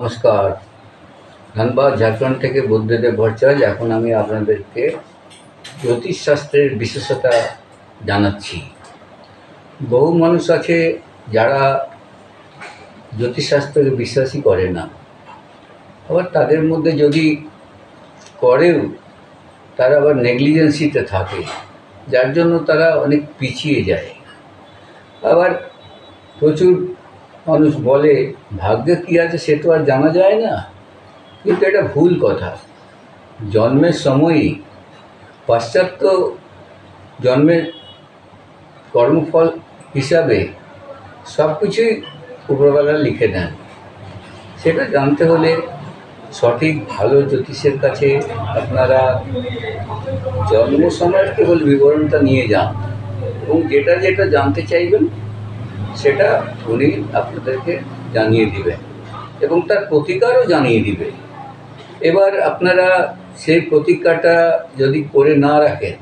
নমস্কার। ধনবাদ ঝাড়খণ্ড থেকে বুদ্ধদেব ভট্টাচার্য। এখন আমি আপনাদেরকে জ্যোতিষশাস্ত্রের বিশেষতা জানাচ্ছি। বহু মানুষ আছে যারা জ্যোতিষশাস্ত্রকে বিশ্বাসই করে না, আবার তাদের মধ্যে যদি করেও তারা আবার নেগলিজেন্সিতে থাকে, যার জন্য তারা অনেক পিছিয়ে যায়। আবার প্রচুর মানুষ বলে ভাগ্যে কী আছে সে তো আর জানা যায় না, কিন্তু এটা ভুল কথা। জন্মের সময়ই পাশ্চাত্য জন্মের কর্মফল হিসাবে সব কিছুই উপরওয়ালা লিখে দেন। সেটা জানতে হলে সঠিক ভালো জ্যোতিষের কাছে আপনারা জন্ম সময়ের কেবল বিবরণটা নিয়ে যান, এবং যেটা যেটা জানতে চাইবেন সেটা উনি আপনাদেরকে জানিয়ে দিবেন এবং তার প্রতিকারও জানিয়ে দিবে। এবার আপনারা সেই প্রতিকারটা যদি করে না রাখেন,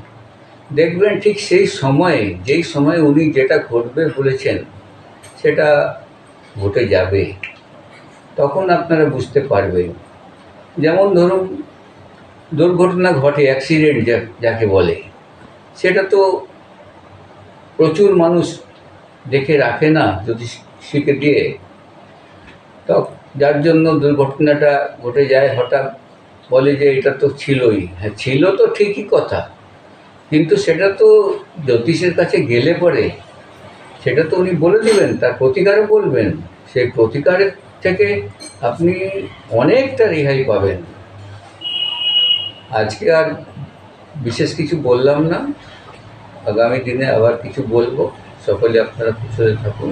দেখবেন ঠিক সেই সময়ে যেই সময়ে উনি যেটা ঘটবে বলেছেন সেটা ঘটে যাবে। তখন আপনারা বুঝতে পারবেন। যেমন ধরুন, দুর্ঘটনা ঘটে, অ্যাক্সিডেন্ট যাকে বলে, সেটা তো প্রচুর মানুষ দেখে রাখে না জ্যোতিষীকে দিয়ে, তো যার জন্য দুর্ঘটনাটা ঘটে যায়। হঠাৎ বলে যে এটা তো ছিলই। হ্যাঁ, ছিল তো ঠিকই কথা, কিন্তু সেটা তো জ্যোতিষের কাছে গেলে পরে সেটা তো উনি বলে দেবেন, তার প্রতিকারও বলবেন। সেই প্রতিকারের থেকে আপনি অনেকটা রেহাই পাবেন। আজকে আর বিশেষ কিছু বললাম না, আগামী দিনে আবার কিছু বলবো। সকলে আপনারা কুশলে থাকুন।